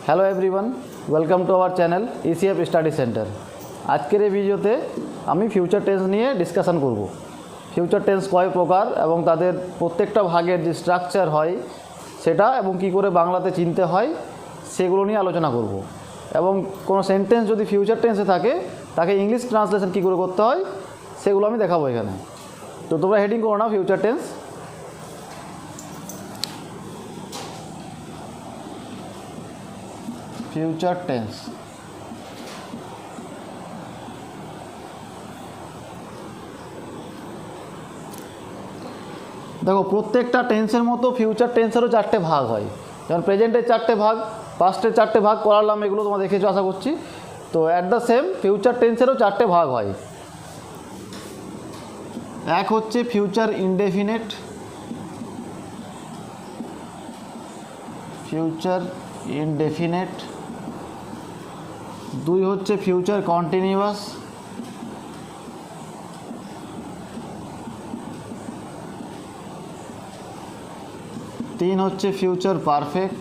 Hello everyone, welcome to our channel ECF study centre. আজকের এই ভিডিওতে আমি ফিউচার টেন্স নিয়ে ডিসকাশন করব। ফিউচার টেন্স কয় প্রকার এবং তাদের প্রত্যেকটা ভাগের যে স্ট্রাকচার হয় সেটা এবং কি করে বাংলাতে চিনতে হয় সেগুলো নিয়ে আলোচনা করব। এবং কোনো সেন্টেন্স যদি ফিউচার টেন্সে থাকে তাকে ইংলিশ ট্রান্সলেশন কী করে করতে হয় সেগুলো আমি দেখাবো এখানে। তো তোমরা হেডিং করো না ফিউচার টেন্স। ফিউচার টেন্স দেখো, প্রত্যেকটা টেন্সের মতো ফিউচার টেন্সেরও চারটে ভাগ হয়। যেমন প্রেজেন্টের চারটে ভাগ, পাস্টের চারটে ভাগ করালাম, এগুলো তোমরা দেখেছো আশা করছি। তো অ্যাট দ্য সেম ফিউচার টেন্সেরও চারটে ভাগ হয়। এক হচ্ছে ফিউচার ইনডেফিনিট, ফিউচার ইনডেফিনিট। দুই হচ্ছে ফিউচার কন্টিনিউয়াস, তিন হচ্ছে ফিউচার পারফেক্ট,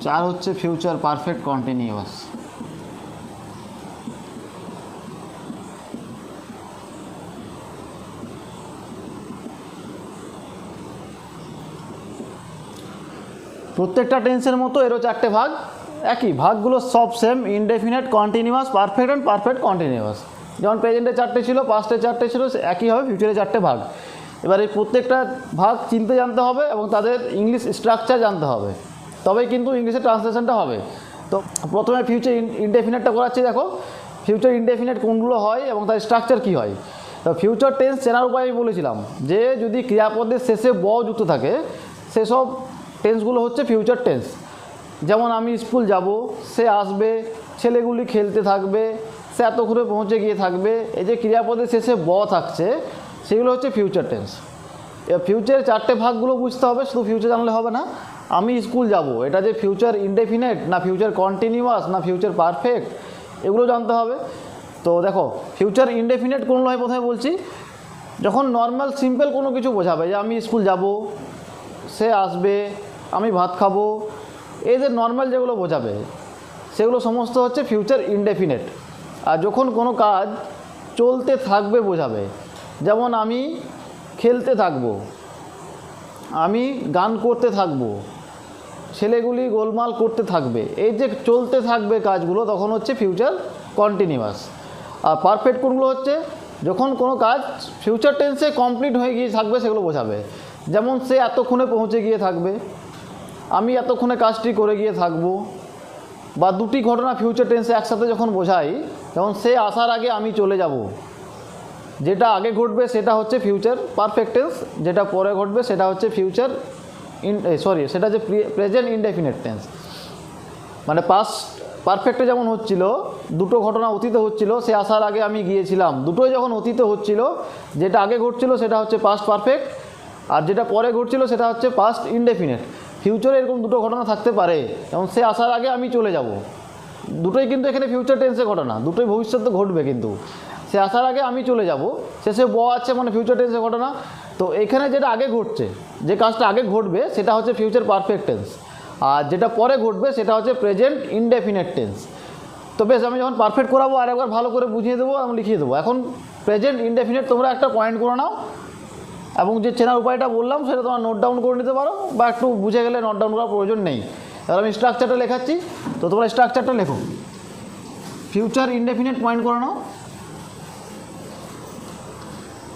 চার হচ্ছে ফিউচার পারফেক্ট কন্টিনিউয়াস। প্রত্যেকটা টেন্সের মতো এরও চারটে ভাগ, একই ভাগগুলো সব same, indefinite, continuous, perfect and perfect continuous. যেমন প্রেজেন্টে চারটে ছিল, পাস্টে চারটে ছিল, একই হবে ফিউচারে চারটে ভাগ। এবার এই প্রত্যেকটা ভাগ চিনতে জানতে হবে এবং তাদের ইংলিশ স্ট্রাকচার জানতে হবে, তবেই কিন্তু ইংলিশে ট্রান্সলেশনটা হবে। তো প্রথমে ফিউচার ইনডেফিনিটটা করাচ্ছি। দেখো ফিউচার ইনডেফিনিট কোনগুলো হয় এবং তার স্ট্রাকচার কী হয়। তো ফিউচার টেন্স চেনার উপায় আমি বলেছিলাম যে যদি ক্রিয়াপদের শেষে ব যুক্ত থাকে সেসব টেন্সগুলো হচ্ছে ফিউচার টেন্স। যেমন আমি স্কুল যাব, সে আসবে, ছেলেগুলি খেলতে থাকবে, সে এতক্ষণে পৌঁছে গিয়ে থাকবে, এই যে ক্রিয়াপদের শেষে ব থাকছে সেগুলো হচ্ছে ফিউচার টেন্স। এবার ফিউচারের চারটে ভাগগুলো বুঝতে হবে, শুধু ফিউচার জানলে হবে না। আমি স্কুল যাব, এটা যে ফিউচার ইনডেফিনিট না ফিউচার কন্টিনিউয়াস না ফিউচার পারফেক্ট, এগুলো জানতে হবে। তো দেখো ফিউচার ইনডেফিনিট কোনগুলো হয় প্রথমে বলছি। যখন নর্মাল সিম্পল কোনো কিছু বোঝাবে, যে আমি স্কুল যাব, সে আসবে, আমি ভাত খাবো, এই যে নর্মাল যেগুলো বোঝাবে সেগুলো সমস্ত হচ্ছে ফিউচার ইনডেফিনিট। আর যখন কোনো কাজ চলতে থাকবে বোঝাবে, যেমন আমি খেলতে থাকবো, আমি গান করতে থাকবো, ছেলেগুলি গোলমাল করতে থাকবে, এই যে চলতে থাকবে কাজগুলো, তখন হচ্ছে ফিউচার কন্টিনিউয়াস। আর পারফেক্ট কোনগুলো হচ্ছে যখন কোনো কাজ ফিউচার টেন্সে কমপ্লিট হয়ে গিয়ে থাকবে সেগুলো বোঝাবে। যেমন সে এতক্ষণে পৌঁছে গিয়ে থাকবে, আমি এতক্ষণে কাজটি করে গিয়ে থাকবো। বা দুটি ঘটনা ফিউচার টেন্সে একসাথে যখন বোঝাই, যেমন সে আসার আগে আমি চলে যাব, যেটা আগে ঘটবে সেটা হচ্ছে ফিউচার পারফেক্ট টেন্স, যেটা পরে ঘটবে সেটা হচ্ছে ফিউচার সেটা যে প্রেজেন্ট ইনডেফিনিট টেন্স। মানে পাস্ট পারফেক্টে যেমন হচ্ছিল, দুটো ঘটনা অতীতে হচ্ছিল, সে আসার আগে আমি গিয়েছিলাম, দুটোই যখন অতীতে হচ্ছিল, যেটা আগে ঘটছিল সেটা হচ্ছে পাস্ট পারফেক্ট, আর যেটা পরে ঘটছিল সেটা হচ্ছে পাস্ট ইনডেফিনিট। ফিউচারে এরকম দুটো ঘটনা থাকতে পারে, যেমন সে আসার আগে আমি চলে যাব, দুটোই কিন্তু এখানে ফিউচার টেন্সে ঘটনা, দুটোই ভবিষ্যতে ঘটবে। কিন্তু সে আসার আগে আমি চলে যাব, শেষে ব আছে মানে ফিউচার টেন্সে ঘটনা। তো এখানে যেটা আগে ঘটছে, যে কাজটা আগে ঘটবে সেটা হচ্ছে ফিউচার পারফেক্ট টেন্স, আর যেটা পরে ঘটবে সেটা হচ্ছে প্রেজেন্ট ইনডেফিনিট টেন্স। তো বেশ, আমি যখন পারফেক্ট করাবো আর একবার ভালো করে বুঝিয়ে দেবো এবং লিখিয়ে দেবো। এখন প্রেজেন্ট ইনডেফিনিট তোমরা একটা পয়েন্ট করে নাও, এবং যে চেনার উপায়টা বললাম সেটা তোমরা নোট ডাউন করে নিতে পারো, বা একটু বুঝে গেলে নোট ডাউন করার প্রয়োজন নেই। এবার আমি স্ট্রাকচারটা লেখাচ্ছি, তো তোমরা স্ট্রাকচারটা লেখো। ফিউচার ইনডেফিনিট পয়েন্ট করে নাও।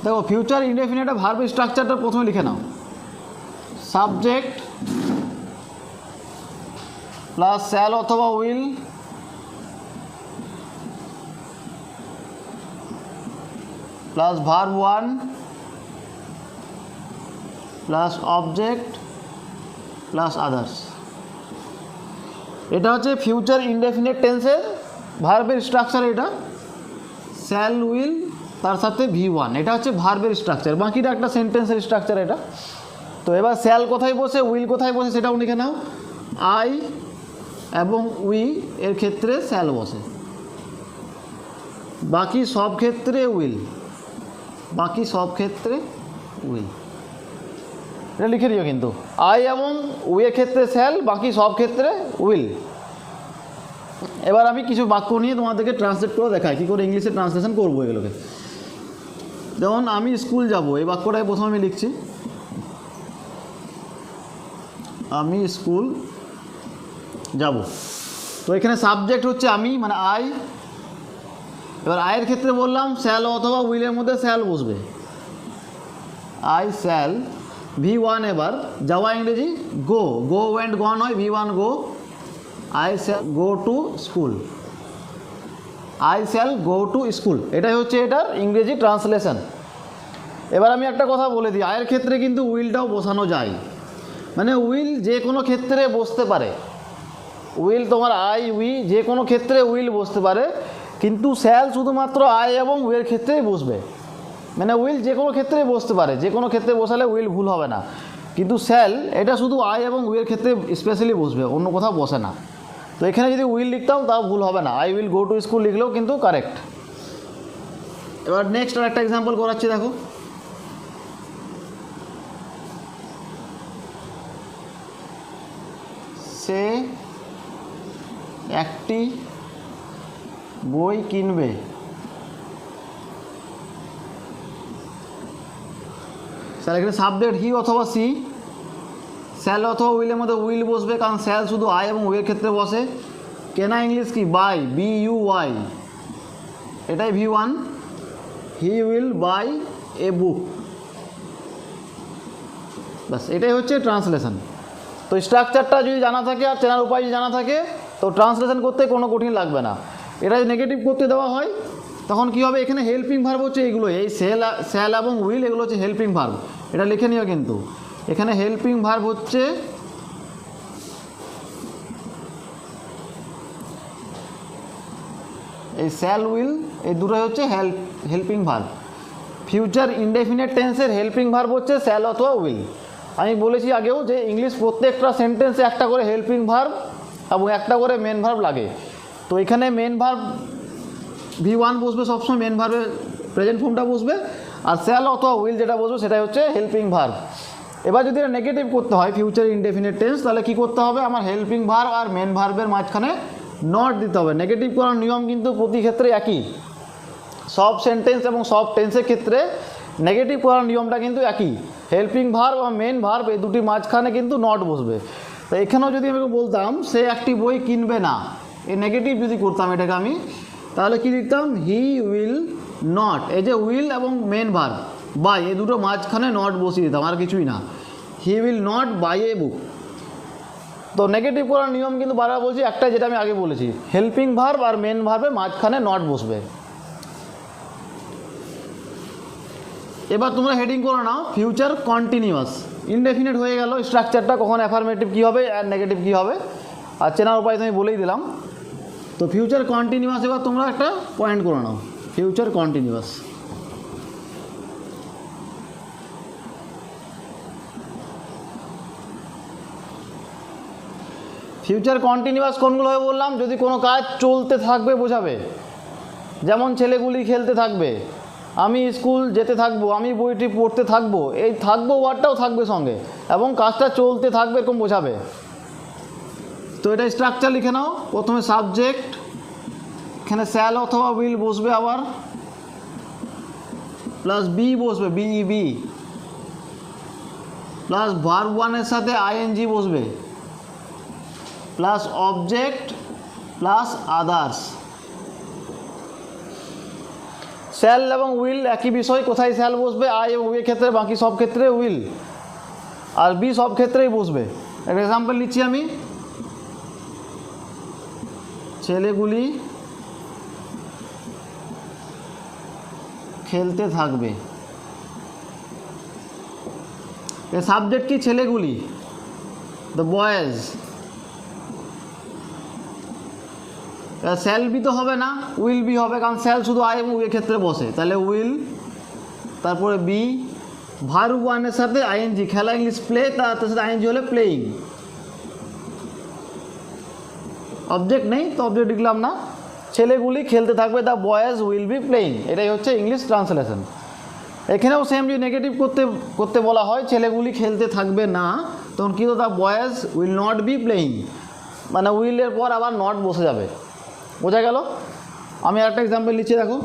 দেখো ফিউচার ইনডেফিনিট ভার্ব স্ট্রাকচারটা প্রথমে লিখে নাও। সাবজেক্ট প্লাস শ্যাল অথবা will plus verb one plus object plus others. এটা হচ্ছে ফিউচার ইনডেফিনিট টেন্সের ভার্বের স্ট্রাকচার। এটা শ্যাল উইল তার সাথে V1, এটা হচ্ছে ভার্বের স্ট্রাকচার, বাকিটা একটা সেন্টেন্সের স্ট্রাকচার এটা। তো এবার শ্যাল কোথায় বসে, উইল কোথায় বসে সেটাও লিখে নাও। আই এবং উই এর ক্ষেত্রে শ্যাল বসে, বাকি সব ক্ষেত্রে উইল, বাকি সব ক্ষেত্রে উইল, এটা লিখে দিও কিন্তু। আই এবং উইয়ের ক্ষেত্রে শ্যাল, বাকি সব ক্ষেত্রে উইল। এবার আমি কিছু বাক্য নিয়ে তোমাদেরকে ট্রান্সলেট করে দেখাই কী করে ইংলিশে ট্রান্সলেশন করবো এগুলোকে। যেমন আমি স্কুল যাব, এই বাক্যটাই প্রথমে আমি লিখছি, আমি স্কুল যাব। তো এখানে সাবজেক্ট হচ্ছে আমি, মানে আই। এবার আয়ের ক্ষেত্রে বললাম শ্যাল অথবা উইলের মধ্যে শ্যাল বসবে, আই শ্যাল। V1 এবার যাওয়া ইংরেজি গো, গো ওয়েন্ট গন হয়, V1 go. I shall go to school, I shall go to school, এটাই হচ্ছে এটার ইংরেজি ট্রান্সলেশন। এবার আমি একটা কথা বলে দিই, আয়ের ক্ষেত্রে কিন্তু উইলটাও বসানো যায়, মানে উইল যে কোনো ক্ষেত্রে বসতে পারে। উইল তোমার আই উই যে কোনো ক্ষেত্রে উইল বসতে পারে, কিন্তু শ্যাল শুধুমাত্র আই এবং উইয়ের ক্ষেত্রেই বসবে। মানে উইল যে কোনো ক্ষেত্রেই বসতে পারে, যে কোনো ক্ষেত্রে বসালে উইল ভুল হবে না, কিন্তু শ্যাল এটা শুধু আই এবং উইয়ের ক্ষেত্রে স্পেশালি বসবে, অন্য কোথাও বসে না। তো এখানে যদি উইল লিখতাম তাও ভুল হবে না, I will go to school লিখলেও কিন্তু কারেক্ট। এবার নেক্সট আর একটা এক্সাম্পল করাচ্ছি, দেখো। সে একটি বই কিনবে, তাহলে এখানে সাবজেক্ট হি অথবা সি, শ্যাল অথবা উইলের মধ্যে উইল বসবে, কারণ শ্যাল শুধু আই এবং উইয়ের ক্ষেত্রে বসে। কেনা ইংলিশ কি বাই, BUY, এটাই V1। হি উইল বাই এ বুক, ব্যাস এটাই হচ্ছে ট্রান্সলেশন। তো স্ট্রাকচারটা যদি জানা থাকে আর চেনার উপায় যদি জানা থাকে, তো ট্রান্সলেশন করতে কোনো কঠিন লাগবে না। এটা যদি নেগেটিভ করতে দেওয়া হয় তখন কী হবে, এখানে হেল্পিং ভার্ব হচ্ছে এইগুলো, এই শ্যাল এবং উইল এগুলো হচ্ছে হেল্পিং ভার্ব, এটা লিখে নিও কিন্তু। এখানে হেল্পিং ভার্ব হচ্ছে এই শ্যাল উইল, এই দুটোই হচ্ছে হেল্পিং ভার্ব। ফিউচার ইনডেফিনিট টেন্সের হেল্পিং ভার্ব হচ্ছে শ্যাল অথবা উইল। আমি বলেছি আগেও যে ইংলিশ প্রত্যেকটা সেন্টেন্সে একটা করে হেল্পিং ভার্ব এবং একটা করে মেন ভার্ব লাগে। তো এখানে মেন ভার্ব V1 বসবে সবসময়, মেন ভার্বের প্রেজেন্ট ফর্মটা বসবে, আর শ্যাল অথবা উইল যেটা বসবে সেটাই হচ্ছে হেল্পিং ভার্ব। এবার যদি এটা নেগেটিভ করতে হয় ফিউচার ইনডেফিনিট টেন্স, তাহলে কী করতে হবে, আমার হেল্পিং ভার্ব আর মেন ভার্বের মাঝখানে নট দিতে হবে। নেগেটিভ করার নিয়ম কিন্তু প্রতি ক্ষেত্রে একই, সব সেন্টেন্স এবং সব টেন্সের ক্ষেত্রে নেগেটিভ করার নিয়মটা কিন্তু একই। হেল্পিং ভার্ব আর মেন ভার্ব এই দুটি মাঝখানে কিন্তু নট বসবে। তো এখানেও যদি আমি বলতাম সে একটি বই কিনবে না, এই নেগেটিভ যদি করতাম এটাকে আমি, তাহলে কী লিখতাম, হি উইল নট, এই যে উইল এবং মেন ভার্ব বাই এই দুটো মাঝখানে নট বসিয়ে দিতাম, আর কিছুই না, হি উইল নট বাই এ বুক। তো নেগেটিভ করার নিয়ম কিন্তু বারবার বলছি একটাই, যেটা আমি আগে বলেছি, হেল্পিং ভার্ব আর মেন ভার্বের মাঝখানে নট বসবে। এবার তোমরা হেডিং করে নাও ফিউচার কন্টিনিউয়াস। ইনডেফিনিট হয়ে গেল স্ট্রাকচারটা, কখন অ্যাফার্মেটিভ কী হবে আর নেগেটিভ কী হবে, আর চেনার উপায় তুমি বলেই দিলাম। তো ফিউচার কন্টিনিউয়াস এবার তোমরা একটা পয়েন্ট করে নাও, ফিউচার কন্টিনিউয়াস। ফিউচার কন্টিনিউয়াস কোনগুলো হবে বললাম, যদি কোনো কাজ চলতে থাকবে বোঝাবে, যেমন ছেলেগুলি খেলতে থাকবে, আমি স্কুল যেতে থাকবো, আমি বইটি পড়তে থাকবো, এই থাকবো ওয়ার্ডটাও থাকবে সঙ্গে, এবং কাজটা চলতে থাকবে এরকম বোঝাবে। তো এটা স্ট্রাকচার লিখে নাও, প্রথমে সাবজেক্ট, এখানে শ্যাল অথবা উইল বসবে, আবার প্লাস বি বসবে, BEB, প্লাস ভার্ব ওয়ানের সাথে ING বসবে, plus object plus others. Shall এবং উইল একই বিষয়, কোথায় শ্যাল বসবে, আই এবং উইয়ের ক্ষেত্রে, বাকি সব ক্ষেত্রে উইল, আর বি সব ক্ষেত্রেই বসবে। একটা এক্সাম্পল নিচ্ছি আমি, ছেলেগুলি খেলতে থাকবে, এর সাবজেক্ট কি, ছেলেগুলি, দ্য বয়েজ। শ্যাল বি তো হবে না, উইল বি হবে, কারণ শ্যাল শুধু আই এবং উইয়ের ক্ষেত্রে বসে, তাহলে উইল, তারপরে বি, ভার্ব ওয়ানের সাথে ING, খেলা ইংলিশ প্লে, তার সাথে ING হলে প্লেয়িং। অবজেক্ট নেই তো অবজেক্ট লিখলাম না, ছেলেগুলি খেলতে থাকবে, the boys will be playing, এটাই হচ্ছে ইংলিশ ট্রান্সলেশন। এখানেও সেম, যদি নেগেটিভ করতে বলা হয় ছেলেগুলি খেলতে থাকবে না, তখন কিন্তু the boys will not be playing, মানে উইলের পর আবার নট বসে যাবে। বোঝা গেল? আমি একটা এক্সাম্পল নিচ্ছি, দেখো।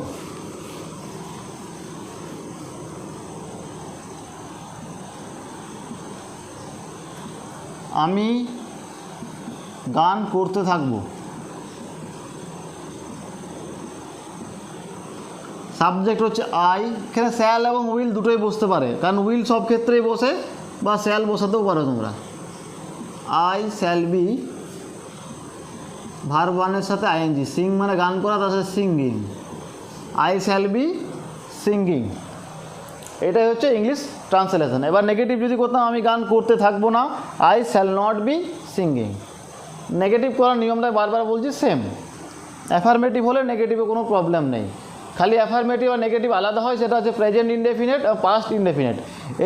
আমি গান করতে থাকবো। সাবজেক্ট হচ্ছে আই, এখানে শ্যাল এবং উইল দুটোই বসতে পারে, কারণ উইল সব ক্ষেত্রেই বসে, বা শ্যাল বসাতেও পারো তোমরা। আই শ্যাল বি, ভার্ব ওয়ানের সাথে আইএনজি, সিং মানে গান করা, তার সাথে singing, I shall be singing, এটাই হচ্ছে ইংলিশ ট্রান্সলেশন। এবার নেগেটিভ যদি করতাম, আমি গান করতে থাকবো না, I shall not be singing. Negative করার নিয়মটা বারবার বলছি সেম। অ্যাফার্মেটিভ হলে নেগেটিভে কোনো প্রবলেম নেই, খালি অ্যাফার্মেটিভ আর নেগেটিভ আলাদা হয়, সেটা হচ্ছে প্রেজেন্ট ইনডেফিনিট আর পাস্ট ইনডেফিনিট,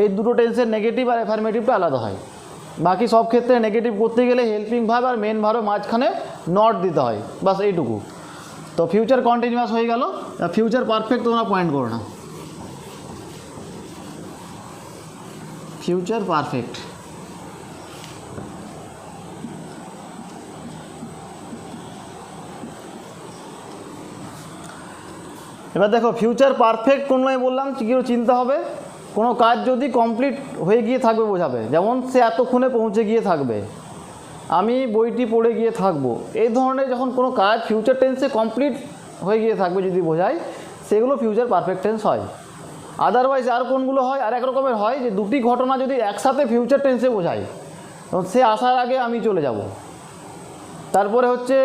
এই দুটো টেন্সের নেগেটিভ আর অ্যাফার্মেটিভটা আলাদা হয়। বাকি সব ক্ষেত্রে নেগেটিভ করতে গেলে হেল্পিং ভার্ব আর মেন ভার্বের মাঝখানে নট দিতে হয়, বাস এইটুকু। তো ফিউচার কন্টিনিউয়াস হয়ে গেল। ফিউচার পারফেক্ট তোমরা পয়েন্ট করো না, ফিউচার পারফেক্ট। এবার দেখো, ফিউচার পারফেক্ট কোন নয় বললাম, কী চিন্তা হবে, কোনো কাজ যদি কমপ্লিট হয়ে গিয়ে থাকবে বোঝাবে, যেমন সে এতক্ষণে পৌঁছে গিয়ে থাকবে, আমি বইটি পড়ে গিয়ে থাকবো, এই ধরনের যখন কোনো কাজ ফিউচার টেন্সে কমপ্লিট হয়ে গিয়ে থাকবে যদি বোঝায়, সেগুলো ফিউচার পারফেক্ট টেন্স হয়। আদারওয়াইজ আর কোনগুলো হয়, আর এক রকমের হয় যে দুটি ঘটনা যদি একসাথে ফিউচার টেন্সে বোঝায়, তখন সে আসার আগে আমি চলে যাব। তারপরে হচ্ছে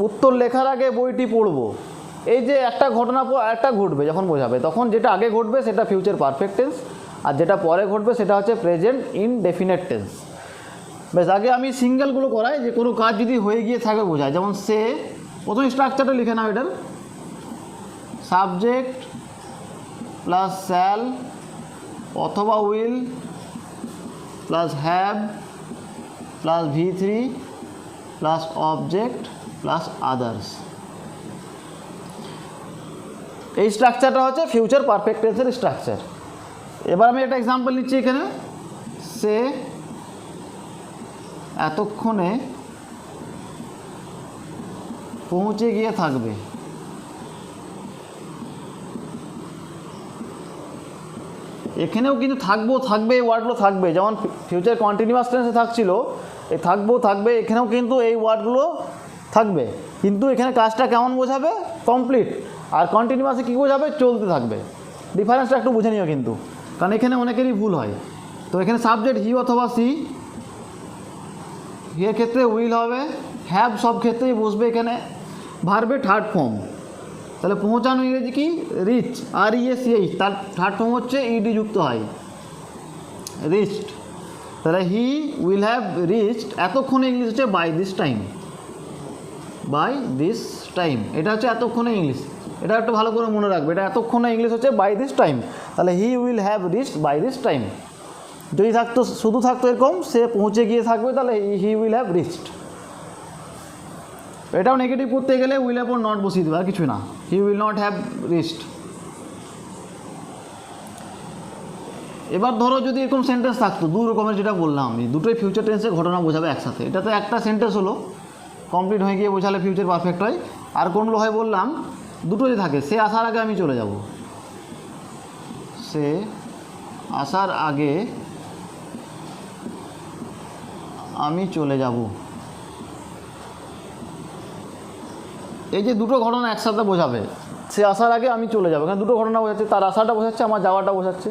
উত্তর লেখার আগে বইটি পড়বো, এই যে একটা ঘটনা পর একটা ঘটবে যখন বোঝাবে, তখন যেটা আগে ঘটবে সেটা ফিউচার পারফেক্ট টেন্স, আর যেটা পরে ঘটবে সেটা হচ্ছে প্রেজেন্ট ইনডেফিনিট টেন্স। বেশ, আগে আমি সিঙ্গেলগুলো করাই, যে কোনো কাজ যদি হয়ে গিয়ে থাকে বোঝায়, যেমন সে, প্রথম স্ট্রাকচারটা লিখে নাও এটার, সাবজেক্ট প্লাস শ্যাল অথবা will plus have plus V3 plus object plus others. এই স্ট্রাকচারটা হচ্ছে ফিউচার পারফেক্ট টেন্সের স্ট্রাকচার। এবার আমি একটা এক্সাম্পল নিচ্ছি এখানে, সে এতক্ষণে পৌঁছে গিয়ে থাকবে। এখানেও কিন্তু থাকবে এই ওয়ার্ডগুলো থাকবে, যেমন ফিউচার কন্টিনিউয়াস টেন্সে থাকছিল, এই থাকবে, এখানেও কিন্তু এই ওয়ার্ডগুলো থাকবে, কিন্তু এখানে কাজটা কেমন বোঝাবে, কমপ্লিট, আর কন্টিনিউয়াসে কী বোঝাবে, চলতে থাকবে। ডিফারেন্সটা একটু বুঝে নিও কিন্তু, কারণ এখানে অনেকেরই ভুল হয়। তো এখানে সাবজেক্ট হি অথবা সি, এর ক্ষেত্রে উইল হবে, হ্যাভ সব ক্ষেত্রেই বসবে এখানে, ভার্বে থার্ড ফর্ম, তাহলে পৌঁছানো ইংরেজি কি, রিচ, REACH, তার থার্ড ফর্ম হচ্ছে ইডি যুক্ত হয়, রিচড। তাহলে হি উইল হ্যাভ রিচড, এতক্ষণে ইংলিশ হচ্ছে বাই দিস টাইম, এটা হচ্ছে এতক্ষণে ইংলিশ, এটা একটু ভালো করে মনে রাখবে, এটা এতক্ষণে ইংলিশ হচ্ছে বাই দিস টাইম। তাহলে he will have reached by this time, যদি শুধু থাকতো এরকম সে পৌঁছে গিয়ে থাকবে, তাহলে হি উইল হ্যাভ রিচড। এটাও নেগেটিভ করতে গেলে উইলের পর নট বসিয়ে দেবে, আর কিছু না, he will not have reached. এবার ধরো যদি এরকম সেন্টেন্স থাকতো, দু রকমের, যেটা বললাম আমি, দুটোই ফিউচার টেন্সে ঘটনা বোঝাবে একসাথে, এটা তো একটা সেন্টেন্স হলো, কমপ্লিট হয়ে গিয়ে বোঝালে ফিউচার পারফেক্ট হয়। আর কোনগুলো হয় বললাম, দুটো যদি থাকে, সে আসার আগে আমি চলে যাব, সে আসার আগে আমি চলে যাব, এই যে দুটো ঘটনা একসাথে বোঝাবে, সে আসার আগে আমি চলে যাবো, এখানে দুটো ঘটনা বোঝাচ্ছে, তার আসাটা বোঝাচ্ছে, আমার যাওয়াটা বোঝাচ্ছে।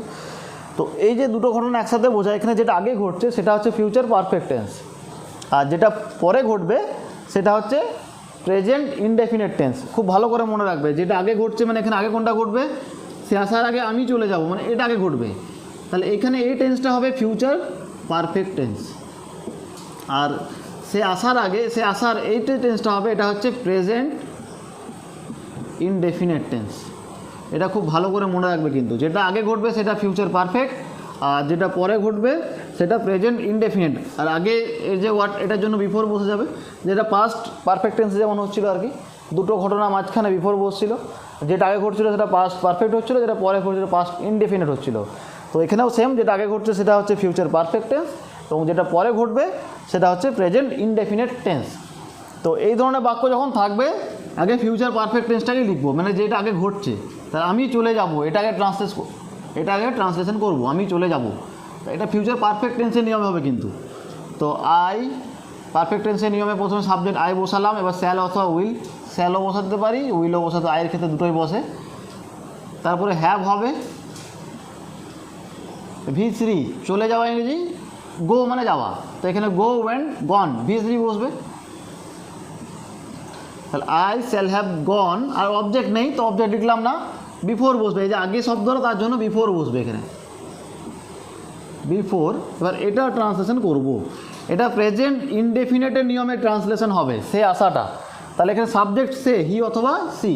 তো এই যে দুটো ঘটনা একসাথে বোঝায়, এখানে যেটা আগে ঘটছে সেটা হচ্ছে ফিউচার পারফেক্ট টেন্স, আর যেটা পরে ঘটবে সেটা হচ্ছে প্রেজেন্ট ইনডেফিনিট টেন্স। খুব ভালো করে মনে রাখবে, যেটা আগে ঘটছে মানে এখানে আগে কোনটা ঘটবে, সে আসার আগে আমি চলে যাব, মানে এটা আগে ঘটবে, তাহলে এখানে এই টেন্সটা হবে ফিউচার পারফেক্ট টেন্স। আর সে আসার এই টেন্সটা হবে, এটা হচ্ছে প্রেজেন্ট ইনডেফিনিট টেন্স। এটা খুব ভালো করে মনে রাখবে কিন্তু, যেটা আগে ঘটবে সেটা ফিউচার পারফেক্ট, আর যেটা পরে ঘটবে সেটা প্রেজেন্ট ইনডেফিনিট। আর আগে এর যে ওয়ার্ড, এটার জন্য বিফোর বসে যাবে, যেটা পাস্ট পারফেক্ট টেন্সে যেমন হচ্ছিল আর কি, দুটো ঘটনা মাঝখানে বিফোর বসছিল, যেটা আগে ঘটছিল সেটা পাস্ট পারফেক্ট হচ্ছিল, যেটা পরে ঘটছিল পাস্ট ইনডেফিনিট হচ্ছিল। তো এখানেও সেম, যেটা আগে ঘটছে সেটা হচ্ছে ফিউচার পারফেক্ট টেন্স এবং যেটা পরে ঘটবে সেটা হচ্ছে প্রেজেন্ট ইনডেফিনিট টেন্স। তো এই ধরনের বাক্য যখন থাকবে আগে ফিউচার পারফেক্ট টেন্সটাকে লিখবো, মানে যেটা আগে ঘটছে। তা আমি চলে যাব, এটাকে ট্রান্সলেশন করব, আমি চলে যাব, এটা ফিউচার পারফেক্ট টেন্সের নিয়মে হবে কিন্তু। তো আই পারফেক্ট টেন্সের নিয়মে প্রথমে সাবজেক্ট আই বসালাম, এবার স্যাল অথবা উইল, স্যালও বসাতে পারি উইলও বসাতে, আয়ের ক্ষেত্রে দুটোই বসে। তারপরে হ্যাভ হবে V3, চলে যাওয়া ইংরেজি গো মানে যাওয়া, তো এখানে গো ওয়েন্ট গন V3 বসবে। তাহলে আই শ্যাল হ্যাভ গন, আর অবজেক্ট নেই তো অবজেক্ট লিখলাম না, বিফোর বসবে, এই যে আগে শব্দটা তার জন্য বিফোর বসবে এখানে বিফোর। এবার এটা ট্রান্সলেশন করব, এটা প্রেজেন্ট ইনডেফিনিটের নিয়মে ট্রান্সলেশন হবে সে আসাটা। তাহলে এখানে সাবজেক্ট সে হি অথবা সি,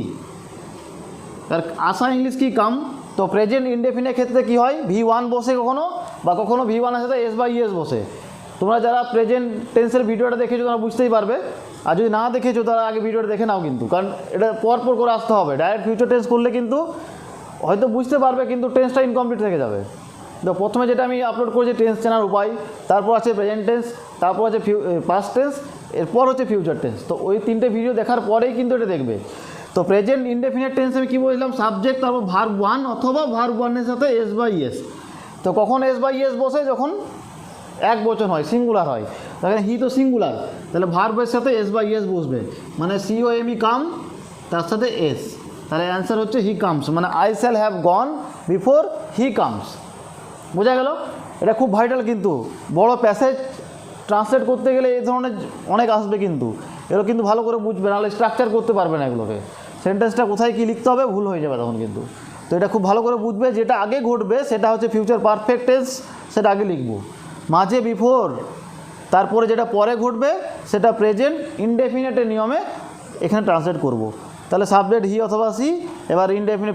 তার আসা ইংলিশ কি কাম। তো প্রেজেন্ট ইনডেফিনিটের ক্ষেত্রে কি হয়, V1 বসে কখনো, বা কখনো V1 এর সাথে এস বা ইএস বসে। তোমরা যারা প্রেজেন্ট টেন্সের ভিডিওটা দেখেছো তোমরা বুঝতেই পারবে, আর যদি না দেখেছো তারা আগে ভিডিওটা দেখে নাও কিন্তু, কারণ এটা পরপর করে আসতে হবে। ডাইরেক্ট ফিউচার টেন্স করলে কিন্তু হয়তো বুঝতে পারবে কিন্তু টেন্সটা ইনকমপ্লিট থেকে যাবে। তো প্রথমে যেটা আমি আপলোড করেছি টেন্স চেনার উপায়, তারপর আছে প্রেজেন্ট টেন্স, তারপর আছে পাস্ট টেন্স, এরপর হচ্ছে ফিউচার টেন্স। তো ওই তিনটে ভিডিও দেখার পরেই কিন্তু এটা দেখবে। তো প্রেজেন্ট ইনডেফিনিট টেন্স আমি কী বলছিলাম, সাবজেক্ট তারপর ভার্ব 1 অথবা ভার্ব 1 সাথে এস বা ইএস। তো কখন এস বা ইএস বসে, যখন এক বচন হয়, সিঙ্গুলার হয়। তাহলে হি তো সিঙ্গুলার, তাহলে ভার্বের সাথে এস বা ইএস বসবে, মানে COME কাম তার সাথে এস। তাহলে অ্যান্সার হচ্ছে হি কামস, মানে I shall have gone before he comes. বোঝা গেল? এটা খুব ভাইটাল কিন্তু, বড় প্যাসেজ ট্রান্সলেট করতে গেলে এই ধরনের অনেক আসবে কিন্তু, এগুলো কিন্তু ভালো করে বুঝবে, নাহলে স্ট্রাকচার করতে পারবে না এগুলোকে। সেন্টেন্সটা কোথায় কী লিখতে হবে ভুল হয়ে যাবে তখন কিন্তু। তো এটা খুব ভালো করে বুঝবে, যেটা আগে ঘটবে সেটা হচ্ছে ফিউচার পারফেক্ট টেন্স, সেটা আগে লিখবো, মাঝে বিফোর, তারপরে যেটা পরে ঘটবে সেটা প্রেজেন্ট ইনডেফিনিটের নিয়মে এখানে ট্রান্সলেট করব। তাহলে সাবজেক্ট হি অথবা সি। এবার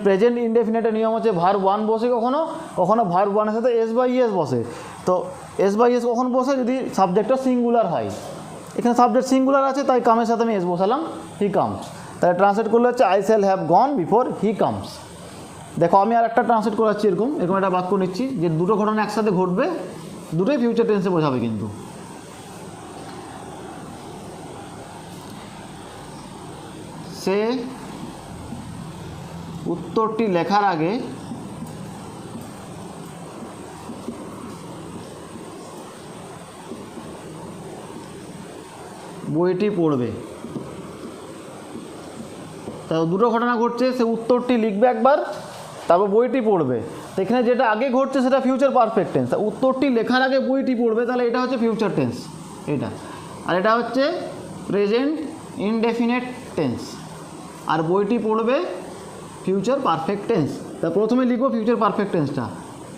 প্রেজেন্ট ইনডেফিনিটের নিয়ম হচ্ছে ভার্ব 1 বসে কখনো, কখনো ভার্ব 1 এর সাথে এস বা ইএস বসে। তো এস বা ইএস কখন বসে, যদি সাবজেক্টটা সিঙ্গুলার হয়। এখানে সাবজেক্ট সিঙ্গুলার আছে তাই কামের সাথে আমি এস বসালাম, হি কামস। তাহলে ট্রান্সলেট করলে হচ্ছে I shall have gone before he comes. দেখো আমি আর একটা ট্রান্সলেট করাচ্ছি, এরকম একটা বাক্য নিচ্ছি যে দুটো ঘটনা একসাথে ঘটবে, দুটোই ফিউচার টেন্সে বোঝাবে কিন্তু। সে উত্তরটি লেখার আগে বইটি পড়বে। তা দুটো ঘটনা ঘটছে, সে উত্তরটি লিখবে একবার, তারপর বইটি পড়বে। তো এখানে যেটা আগে ঘটছে সেটা ফিউচার পারফেক্ট টেন্স, উত্তরটি লেখার আগে বইটি পড়বে, তাহলে এটা হচ্ছে ফিউচার টেন্স এটা। আর এটা হচ্ছে প্রেজেন্ট ইনডেফিনিট টেন্স, আর বইটি পড়বে ফিউচার পারফেক্ট টেন্স। তা প্রথমে লিখবো ফিউচার পারফেক্ট টেন্সটা,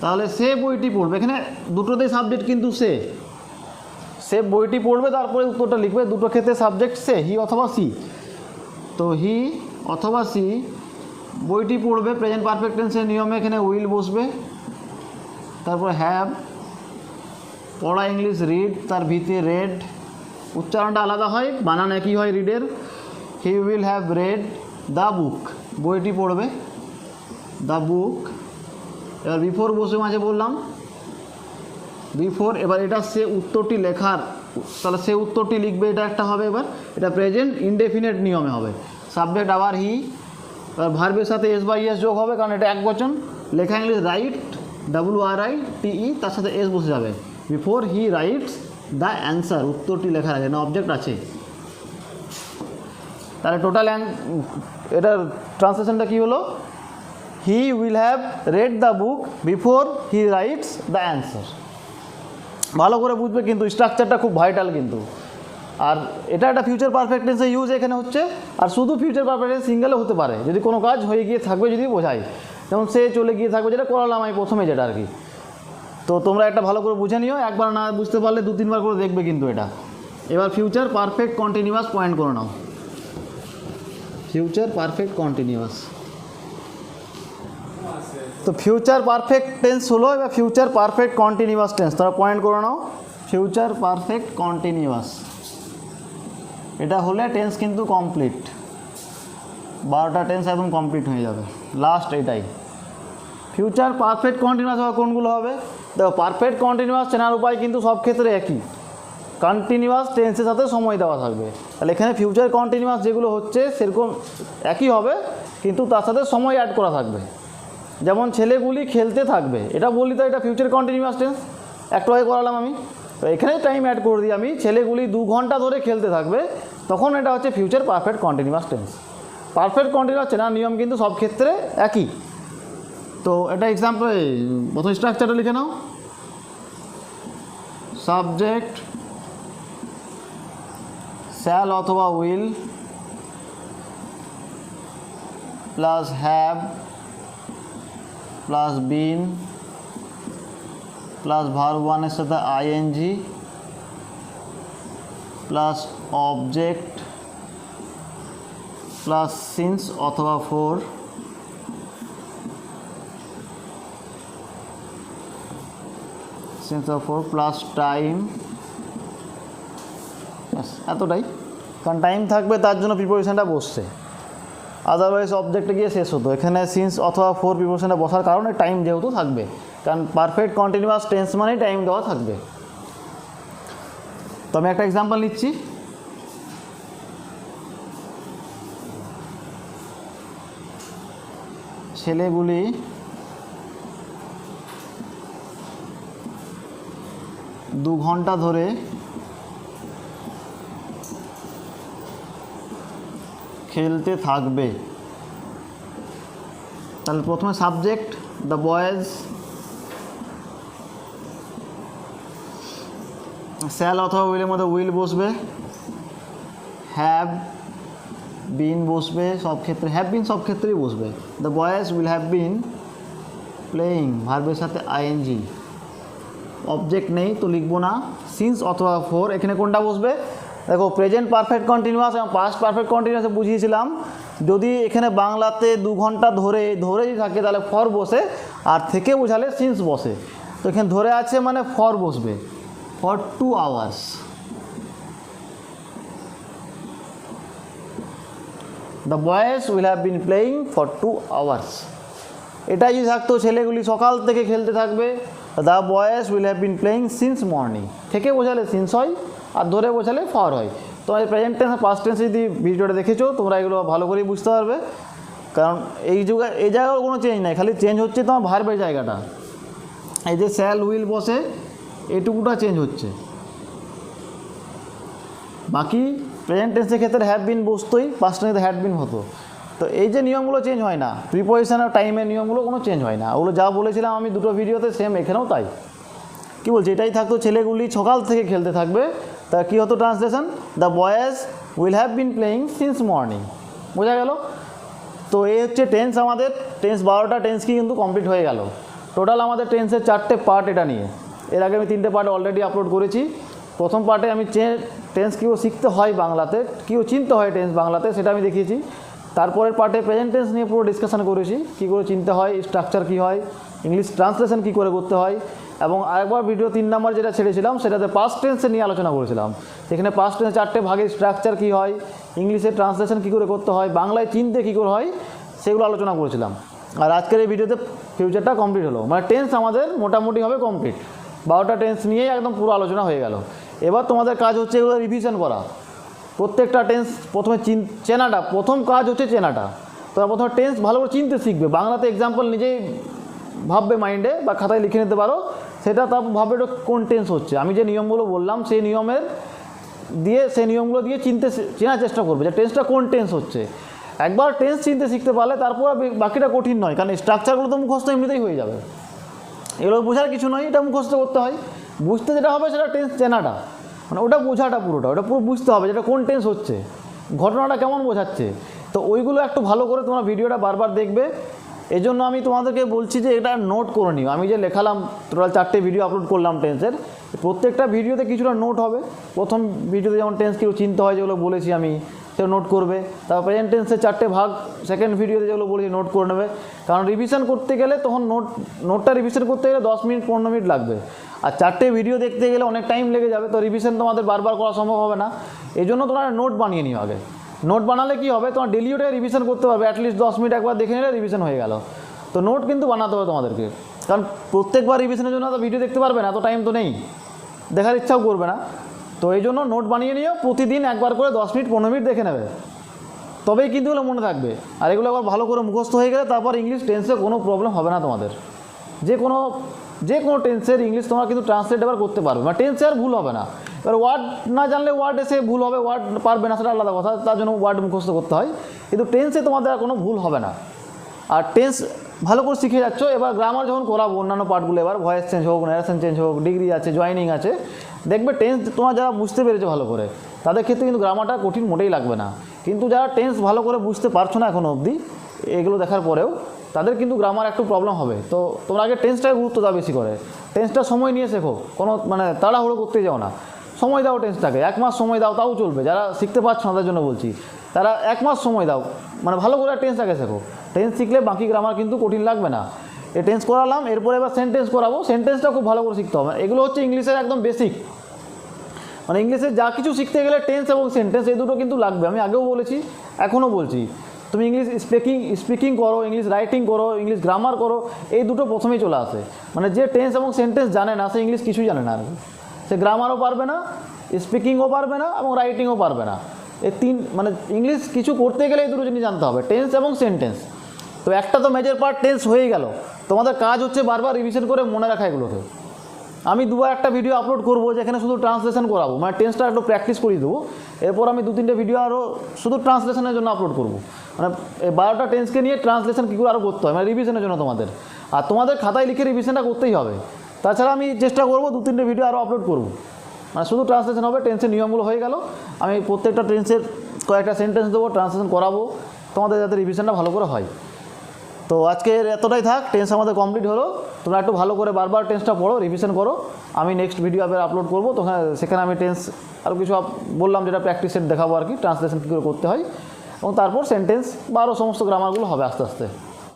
তাহলে সে বইটি পড়বে, এখানে দুটোতেই সাবজেক্ট কিন্তু সে বইটি পড়বে, তারপরে উত্তরটা লিখবে, দুটো ক্ষেত্রে সাবজেক্ট সে, হি অথবা সি। তো হি অথবা সি, বইটি পড়বে প্রেজেন্ট পারফেক্ট টেন্সের নিয়মে এখানে উইল বসবে, তারপর হ্যাভ, পড়া ইংলিশ রিড, তার ভিতরে রেড, উচ্চারণটা আলাদা হয়, বানান একই হয় রিডের। He will have read the book, বইটি পড়বে দ্য বুক। এবার বিফোর বসে মাঝে বললাম বিফোর। এবার এটা সে উত্তরটি লেখার, তাহলে সে উত্তরটি লিখবে, এটা একটা হবে। এবার এটা প্রেজেন্ট ইনডেফিনিট নিয়মে হবে, সাবজেক্ট আবার হি, এবার ভার্বের সাথে এস বা ইএস যোগ হবে, কারণ এটা এক বচন। লেখা ইংলিশ রাইট, WRITE, তার সাথে এস বসে যাবে, before he writes the answer, উত্তরটি লেখার আগে, না অবজেক্ট আছে। তাহলে টোটাল এটার ট্রান্সলেশনটা কী হলো, হি will have read the book before he writes the answer. ভালো করে বুঝবে কিন্তু, স্ট্রাকচারটা খুব ভাইটাল কিন্তু। আর এটা একটা ফিউচার পারফেক্ট টেন্সে ইউজ এখানে হচ্ছে, আর শুধু ফিউচার পারফেক্ট টেন্স সিঙ্গেলও হতে পারে, যদি কোনো কাজ হয়ে গিয়ে থাকবে, যদি বোঝাই, যেমন সে চলে গিয়ে থাকবে, যেটা করালাম আমি প্রথমে যেটা আর কি। তো তোমরা একটা ভালো করে বুঝে নিও, একবার না বুঝতে পারলে 2-3 বার করে দেখবে কিন্তু এটা। এবার ফিউচার পারফেক্ট কন্টিনিউয়াস পয়েন্ট করে নাও, ফিউচার পারফেক্ট কন্টিনিউয়াস। তো ফিউচার পারফেক্ট টেন্স হলো, এবার ফিউচার পারফেক্ট কন্টিনিউয়াস টেন্স, তোমরা পয়েন্ট করে নাও, ফিউচার পারফেক্ট কন্টিনিউয়াস। এটা হলে টেন্স কিন্তু কমপ্লিট। 12টা টেন্স একদম কমপ্লিট হয়ে যাবে। লাস্ট এটাই। ফিউচার পারফেক্ট কন্টিনিউয়াস হবে কোনগুলো হবে? দেখো পারফেক্ট কন্টিনিউয়াস চেনার উপায় কিন্তু সব ক্ষেত্রে একই, কন্টিনিউয়াস টেন্সের সাথে সময় দেওয়া থাকবে। তাহলে এখানে ফিউচার কন্টিনিউয়াস যেগুলো হচ্ছে সেরকম একই হবে, কিন্তু তার সাথে সময় অ্যাড করা থাকবে। যেমন ছেলেগুলি খেলতে থাকবে, এটা বললি তো এটা ফিউচার কন্টিনিউয়াস টেন্স, একটু আগে করালাম আমি। তো এখানে টাইম অ্যাড করে দিই আমি, ছেলেগুলি 2 ঘন্টা ধরে খেলতে থাকবে, তখন এটা হচ্ছে future perfect continuous tense. Perfect continuous চেনার নিয়ম কিন্তু সব ক্ষেত্রে একই। তো এটা এক্সাম্পল, প্রথম স্ট্রাকচারটা লিখে নাও। সাবজেক্ট শ্যাল অথবা will plus have plus been plus verb ওয়ানের সাথে ING plus object plus since অথবা for since of for plus time. এতটাই, কারণ টাইম থাকবে তার জন্য প্রিপোজিশনটা বসছে, আদারওয়াইজ অবজেক্টে গিয়ে শেষ হতো। এখানে সিন্স অথবা ফোর প্রিপোজিশনটা বসার কারণে টাইম যেহেতু থাকবে, কারণ পারফেক্ট কন্টিনিউয়াস টেন্স মানেই টাইম দেওয়া থাকবে। তো আমি একটা এক্সাম্পল নিচ্ছি। ছেলেগুলি দু ঘন্টা ধরে খেলতে থাকবে। তাহলে প্রথমে সাবজেক্ট দ্য বয়েজ, শ্যাল অথবা উইলের মধ্যে উইল বসবে, হ্যাভ বিন বসবে, সব ক্ষেত্রে হ্যাভ বিন সব ক্ষেত্রেই বসবে। The boys will have been playing, ভার্বের সাথে আইএনজি। অবজেক্ট নেই তো লিখবো না, সিন্স অথবা ফোর। এখানে কোনটা বসবে? দেখো প্রেজেন্ট পারফেক্ট কন্টিনিউয়াস এবং পাস্ট পারফেক্ট কন্টিনিউয়াসে বুঝিয়েছিলাম, যদি এখানে বাংলাতে 2 ঘন্টা ধরেই থাকে তাহলে ফর বসে, আর থেকে বোঝালে সিন্স বসে। তো এখানে ধরে আছে মানে ফর বসবে, for 2 hours. The boys will have been playing for 2 hours. এটাই যদি থাকতো ছেলেগুলি সকাল থেকে খেলতে থাকবে, the boys will have been playing since morning. থেকে বোঝালে সিন্স হয়, আর ধরে বোঝালে ফর হয়। তোমার প্রেজেন্ট টেন্স আর পাস্ট টেন্স যদি ভিডিওটা দেখেছো তোমরা এগুলো ভালো করেই বুঝতে পারবে, কারণ এই জায়গায় কোনো চেঞ্জ নাই, খালি চেঞ্জ হচ্ছে তোমার ভার্বের জায়গাটা। এই যে শ্যাল উইল বসে এইটুকুটা চেঞ্জ হচ্ছে, বাকি প্রেজেন্ট টেন্সের ক্ষেত্রে হ্যাভ বিন বসতোই, পাস্ট টেন্সে হ্যাড বিন হতো। তো এই যে নিয়মগুলো চেঞ্জ হয় না, প্রিপোজিশন আর টাইমের নিয়মগুলো কোনো চেঞ্জ হয় না। ওগুলো যা বলেছিলাম আমি দুটো ভিডিওতে সেম এখানেও তাই। কী বলছি, এটাই থাকতো ছেলেগুলি সকাল থেকে খেলতে থাকবে, তা কী হতো translation? The boys will have been playing since morning. বোঝা গেল? তো এই হচ্ছে টেন্স, আমাদের টেন্স 12টা টেন্স কি কিন্তু কমপ্লিট হয়ে গেল। টোটাল আমাদের টেন্সের 4টে পার্ট এটা নিয়ে। এর আগে আমি 3টে পার্ট অলরেডি আপলোড করেছি। প্রথম পার্টে আমি টেন্স কীও শিখতে হয় বাংলাতে, কীও চিনতে হয় টেন্স বাংলাতে, সেটা আমি দেখিয়েছি। তারপরের পার্টে প্রেজেন্ট টেন্স নিয়ে পুরো ডিসকাশন করেছি, কী করে চিনতে হয়, স্ট্রাকচার কী হয়, ইংলিশ ট্রান্সলেশন কী করে করতে হয়। এবং আরেকবার ভিডিও 3 নম্বর যেটা ছেড়েছিলাম সেটাতে পাস্ট টেন্সে নিয়ে আলোচনা করেছিলাম। সেখানে পাস্ট টেন্স 4টে ভাগের স্ট্রাকচার কী হয়, ইংলিশে ট্রান্সলেশন কী করে করতে হয়, বাংলায় চিনতে কী করে হয়, সেগুলো আলোচনা করেছিলাম। আর আজকের এই ভিডিওতে ফিউচারটা কমপ্লিট হলো, মানে টেন্স আমাদের মোটামুটিভাবে কমপ্লিট। 12টা টেন্স নিয়েই একদম পুরো আলোচনা হয়ে গেল। এবার তোমাদের কাজ হচ্ছে এগুলো রিভিশন করা। প্রত্যেকটা টেন্স প্রথমে চেনাটা, প্রথম কাজ হচ্ছে চেনাটা। তোমরা প্রথমে টেন্স ভালো করে চিনতে শিখবে। বাংলাতে এক্সাম্পল নিজেই ভাববে মাইন্ডে বা খাতায় লিখে নিতে পারো, সেটা তারপর ভাববে এটা কোন টেন্স হচ্ছে। আমি যে নিয়মগুলো বললাম সেই নিয়মগুলো দিয়ে চেনার চেষ্টা করবে যে টেন্সটা কোন টেন্স হচ্ছে। একবার টেন্স চিনতে শিখতে পারলে তারপর বাকিটা কঠিন নয়, কারণ স্ট্রাকচারগুলো তো মুখস্থ এমনিতেই হয়ে যাবে। এগুলো বোঝার কিছু নয়, এটা মুখস্থ করতে হয়। বুঝতে যেটা হবে সেটা টেন্স চেনাটা, মানে ওটা বোঝাটা পুরোটা, ওটা পুরো বুঝতে হবে যেটা কোন টেন্স হচ্ছে, ঘটনাটা কেমন বোঝাচ্ছে। তো ওইগুলো একটু ভালো করে তোমরা ভিডিওটা বারবার দেখবে। এই জন্য আমি তোমাদেরকে বলছি যে এটা নোট করে নিও। আমি যে লেখালাম টোটাল 4টে ভিডিও আপলোড করলাম টেন্সের, প্রত্যেকটা ভিডিওতে কিছুটা নোট হবে। প্রথম ভিডিওতে যেমন টেন্স কেউ চিনতে হয় যেগুলো বলেছি আমি, সেটা নোট করবে। তারপর প্রেজেন্ট টেন্সের 4টে ভাগ সেকেন্ড ভিডিওতে যেগুলো বলেছি নোট করে নেবে। কারণ রিভিশন করতে গেলে তখন নোটটা রিভিশন করতে গেলে 10 মিনিট 15 মিনিট লাগবে, আর 4টে ভিডিও দেখতে গেলে অনেক টাইম লেগে যাবে। তো রিভিশন তোমাদের বারবার করা সম্ভব হবে না, এই জন্য তোমরা নোট বানিয়ে নিও আগে। নোট বানালে কি হবে, তোমার ডেলি ওটা রিভিশন করতে পারবে, অ্যাটলিস্ট 10 মিনিট একবার দেখে নিলে রিভিশন হয়ে গেল। তো নোট কিন্তু বানাতে হবে তোমাদেরকে, কারণ প্রত্যেকবার রিভিশনের জন্য তো ভিডিও দেখতে পারবে না, এত টাইম তো নেই, দেখার ইচ্ছাও করবে না। তো এই জন্য নোট বানিয়ে নিও, প্রতিদিন একবার করে 10 মিনিট 15 মিনিট দেখে নেবে, তবেই কিন্তু এগুলো মনে থাকবে। আর এগুলো একবার ভালো করে মুখস্থ হয়ে গেলে তারপর ইংলিশ টেন্সে কোনো প্রবলেম হবে না তোমাদের। যে কোনো টেন্সের ইংলিশ তোমরা কিন্তু ট্রান্সলেট এবার করতে পারবে, মানে টেন্সে আর ভুল হবে না। এবার ওয়ার্ড না জানলে ওয়ার্ড এসে ভুল হবে, ওয়ার্ড পারবে না সেটা আলাদা কথা, তার জন্য ওয়ার্ড মুখস্থ করতে হয়, কিন্তু টেন্সে তোমাদের আর কোনো ভুল হবে না। আর টেন্স ভালো করে শিখে যাচ্ছ, এবার গ্রামার যখন করাবো অন্যান্য পার্টগুলো, এবার ভয়েস চেঞ্জ হোক, ন্যারেশন চেঞ্জ হোক, ডিগ্রি আছে, জয়েনিং আছে, দেখবে টেন্স তোমরা যারা বুঝতে পেরেছো ভালো করে তাদের ক্ষেত্রে কিন্তু গ্রামারটা কঠিন মোটেই লাগবে না। কিন্তু যারা টেন্স ভালো করে বুঝতে পারছো না এখনও অবধি এগুলো দেখার পরেও, তাদের কিন্তু গ্রামার একটু প্রবলেম হবে। তো তোমরা আগে টেন্সটাকে গুরুত্ব দাও বেশি করে, টেন্সটা সময় নিয়ে শেখো, কোনো মানে তাড়াহুড়ো করতে যাও না, সময় দাও টেন্সটাকে, 1 মাস সময় দাও তাও চলবে। যারা শিখতে পারছো না তাদের জন্য বলছি, তারা 1 মাস সময় দাও, মানে ভালো করে টেন্সটাকে শেখো। টেন্স শিখলে বাকি গ্রামার কিন্তু কঠিন লাগবে না। এই টেন্স করালাম, এরপরে এবার সেন্টেন্স করাবো, সেন্টেন্সটা খুব ভালো করে শিখতে হবে। এগুলো হচ্ছে ইংলিশের একদম বেসিক, মানে ইংলিশে যা কিছু শিখতে গেলে টেন্স এবং সেন্টেন্স এই দুটো কিন্তু লাগবে। আমি আগেও বলেছি, এখনও বলছি, তুমি ইংলিশ স্পিকিং করো, ইংলিশ রাইটিং করো, ইংলিশ গ্রামার করো, এই দুটো প্রথমেই চলে আসে। মানে যে টেন্স এবং সেন্টেন্স জানে না সে ইংলিশ কিছুই জানে না, আর সে গ্রামারও পারবে না, স্পিকিংও পারবে না এবং রাইটিংও পারবে না। এই মানে ইংলিশ কিছু করতে গেলে এই দুটো জিনিস জানতে হবে, টেন্স এবং সেন্টেন্স। তো একটা তো মেজর পার্ট টেন্স হয়েই গেল, তোমাদের কাজ হচ্ছে বারবার রিভিশন করে মনে রাখা এগুলোকে। আমি দুবার একটা ভিডিও আপলোড করবো যেখানে শুধু ট্রান্সলেশন করাবো, মানে টেন্সটা একটু প্র্যাকটিস করিয়ে দেবো। এরপর আমি 2-3টে ভিডিও আরও শুধু ট্রান্সলেশনের জন্য আপলোড করবো, মানে 12টা টেন্সকে নিয়ে ট্রান্সলেশন কী করে আরও করতে হয়, মানে রিভিশনের জন্য তোমাদের। আর তোমাদের খাতায় লিখে রিভিশনটা করতেই হবে। তাছাড়া আমি চেষ্টা করবো 2-3টে ভিডিও আরও আপলোড করবো, মানে শুধু ট্রান্সলেশন হবে, টেন্সের নিয়মগুলো হয়ে গেল। আমি প্রত্যেকটা টেন্সের কয়েকটা সেন্টেন্স দেবো, ট্রান্সলেশন করাবো তোমাদের, যাতে রিভিশনটা ভালো করে হয়। তো আজকের এতটাই থাক, টেন্স আমাদের কমপ্লিট হলো। তোমরা একটু ভালো করে বারবার টেন্সটা পড়ো, রিভিশন করো। আমি নেক্সট ভিডিও আবার আপলোড করবো, তো সেখানে আমি টেন্স আরও কিছু বললাম যেটা প্র্যাকটিস সেট দেখাবো আর কি, ট্রান্সলেশন কী করে করতে হয়, এবং তারপর সেন্টেন্স বা আরও সমস্ত গ্রামারগুলো হবে আস্তে আস্তে।